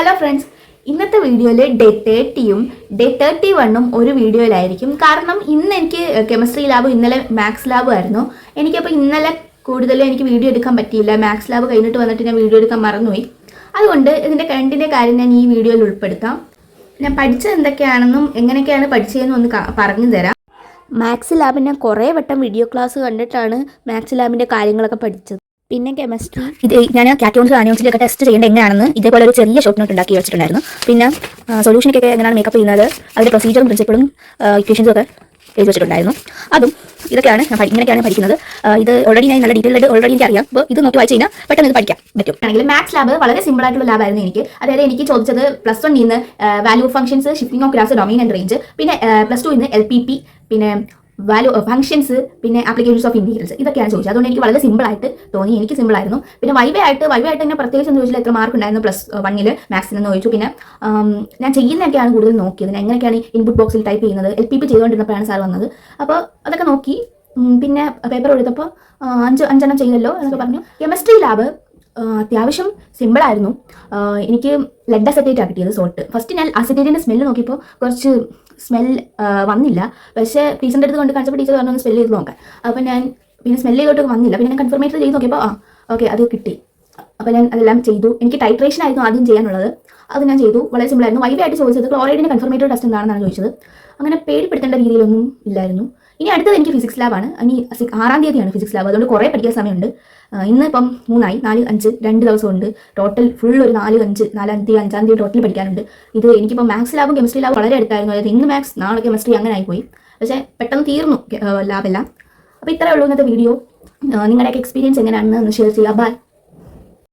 Hello friends, ഇന്നത്തെ വീഡിയോയിൽ day 30യും day 31 ഒരു വീഡിയോയിലായിരിക്കും. കാരണം ഇന്ന് എനിക്ക് കെമിസ്ട്രി ലാബും ഇന്നലെ മാത്സ് ലാബും ആയിരുന്നു. എനിക്കപ്പോൾ ഇന്നലെ കൂടുതലും എനിക്ക് വീഡിയോ എടുക്കാൻ പറ്റിയില്ല. മാത്സ് ലാബ് കഴിഞ്ഞിട്ട് വന്നിട്ട് ഞാൻ വീഡിയോ എടുക്കാൻ മറന്നുപോയി. അതുകൊണ്ട് ഇതിൻ്റെ കറണ്ടിൻ്റെ കാര്യം ഞാൻ ഈ വീഡിയോയിൽ ഉൾപ്പെടുത്താം. ഞാൻ പഠിച്ചത് എന്തൊക്കെയാണെന്നും എങ്ങനെയൊക്കെയാണ് പഠിച്ചതെന്നും ഒന്ന് പറഞ്ഞു തരാം. മാത്സ് ലാബിന് ഞാൻ കുറേ വട്ടം വീഡിയോ ക്ലാസ് കണ്ടിട്ടാണ് മാത്സ് ലാബിൻ്റെ കാര്യങ്ങളൊക്കെ പഠിച്ചത്. പിന്നെ കെമിസ്ട്രി ഇത് ഞാൻ കാറ്റോൺസ് ആനിയോൺസിലൊക്കെ ടെസ്റ്റ് ചെയ്യേണ്ടത് എങ്ങനെയാണെന്ന് ഇതേപോലെ ഒരു ചെറിയ ഷോർട്ട് നോട്ട് ഉണ്ടാക്കി വെച്ചിട്ടുണ്ടായിരുന്നു. പിന്നെ സൊല്യൂഷനൊക്കെ എങ്ങനെയാണ് മേക്കപ്പ് ചെയ്യുന്നത്, അതിൻ്റെ പ്രൊസീജിയറും പ്രിൻസിപ്പിളും ഇക്വേഷൻസും ഒക്കെ എഴുതി വെച്ചിട്ടുണ്ടായിരുന്നു. അതും ഇതൊക്കെയാണ് ഞാൻ ഇങ്ങനെയൊക്കെയാണ് പഠിക്കുന്നത്. ഇത് ഓൾറെഡി ഞാൻ നല്ല ഡീറ്റെയിൽ ആയിട്ട് ഓൾറെഡി എനിക്ക് അറിയാം. അപ്പോൾ ഇത് നോക്കി വായിച്ച് കഴിഞ്ഞാൽ പെട്ടെന്ന് ഇത് പഠിക്കാൻ പറ്റും. ആണെങ്കിൽ മാത്സ് ലാബ് വളരെ സിമ്പിൾ ആയിട്ടുള്ള ലാബായിരുന്നു എനിക്ക്. അതായത് എനിക്ക് ചോദിച്ചത് +1 നിന്ന് value functions, shifting of graphs, domain and range, പിന്നെ +2 നിന്ന് LPP, പിന്നെ വാല്യൂ ഫംഗ്ഷൻസ്, പിന്നെ ആപ്ലിക്കേഷൻസ് ഓഫ് ഇന്റഗ്രൽസ്, ഇതൊക്കെയാണ് ചോദിച്ചത്. അതുകൊണ്ട് എനിക്ക് വളരെ സിമ്പിൾ ആയിട്ട് തോന്നി. എനിക്ക് സിമ്പിൾ ആയിരുന്നു. പിന്നെ വൈവേ ആയിട്ട് തന്നെ പ്രത്യേകിച്ച് എന്ന് ചോദിച്ചാൽ എത്ര മാർക്ക് ഉണ്ടായിരുന്നു +1 മാത്സിനെന്ന് ചോദിച്ചു. പിന്നെ ഞാൻ ചെയ്യുന്നതൊക്കെയാണ് കൂടുതൽ നോക്കിയത്. ഞാൻ എങ്ങനെയൊക്കെയാണ് ഇൻപുട്ട് ബോക്സിൽ ടൈപ്പ് ചെയ്യുന്നത്, LPP ചെയ്തുകൊണ്ടിരുന്നപ്പോഴാണ് സാർ വന്നത്. അപ്പോൾ അതൊക്കെ നോക്കി. പിന്നെ പേപ്പർ എടുത്തപ്പോൾ 5 ചെയ്തല്ലോ എന്നൊക്കെ പറഞ്ഞു. കെമിസ്ട്രി ലാബ് അത്യാവശ്യം സിമ്പിളായിരുന്നു. എനിക്ക് ലെഡ് അസറ്റേറ്റ് ആണ് കിട്ടിയത്, സോൾട്ട്. ഫസ്റ്റ് ഞാൻ അസറ്റേറ്റിൻ്റെ സ്മെല്ല് നോക്കിയപ്പോൾ കുറച്ച് സ്മെൽ വന്നില്ല. പക്ഷേ ടീച്ചറിൻ്റെ അടുത്ത് കൊണ്ട് കാണിച്ചപ്പോൾ ടീച്ചർ പറഞ്ഞു ഒന്ന് സ്മെല്ല് ചെയ്ത് നോക്കാം. അപ്പോൾ ഞാൻ പിന്നെ സ്മെല്ല് ചെയ്തോട്ട് വന്നില്ല. പിന്നെ ഞാൻ കൺഫർമേറ്റർ ചെയ്ത് നോക്കിയപ്പോൾ ഓക്കെ അത് കിട്ടി. അപ്പോൾ ഞാൻ അതെല്ലാം ചെയ്തു. എനിക്ക് ടൈട്രേഷൻ ആയിരുന്നു ആദ്യം ചെയ്യാനുള്ളത്. അത് ഞാൻ ചെയ്തു. വളരെ സിമ്പിളായിരുന്നു. വൈവേ ആയിട്ട് ചോദിച്ചത് ക്ലോറൈഡിൻ്റെ കൺഫർമേറ്റർ ടെസ്റ്റ് എന്താണെന്നാണ് ചോദിച്ചത്. അങ്ങനെ പേടിപ്പെടുത്തേണ്ട രീതിയിലൊന്നും ഇല്ലായിരുന്നു. ഇനി അടുത്തത് എനിക്ക് ഫിസിക്സ് ലാബാണ്. ഇനി 6-ാം തീയതിയാണ് ഫിസിക്സ് ലാബ്. അതുകൊണ്ട് കുറേ പഠിക്കാൻ സമയമുണ്ട്. ഇന്ന് ഇപ്പം 3 ആയി, 4, 5 2 ദിവസമുണ്ട്. ടോട്ടൽ ഫുൾ ഒരു 4, 5 4-ാം തീയതി 5-ാം തീയതി ടോട്ടൽ പഠിക്കാനുണ്ട്. ഇത് എനിക്കിപ്പോൾ മാത്സ് ലാബും കെമിസ്ട്രി ലാബും വളരെ അടുത്തായിരുന്നു. അതായത് ഇന്ന് മാത്സ് നാളെ കെമിസ്ട്രി അങ്ങനെ ആയിപ്പോയി. പക്ഷേ പെട്ടെന്ന് തീർന്നു ലാബെല്ലാം. അപ്പോൾ ഇത്രയേ ഉള്ളൂ ഇന്നത്തെ വീഡിയോ. നിങ്ങളുടെയൊക്കെ എക്സ്പീരിയൻസ് എങ്ങനെയാണെന്ന് ഒന്ന് ഷെയർ ചെയ്യുക. ബൈ.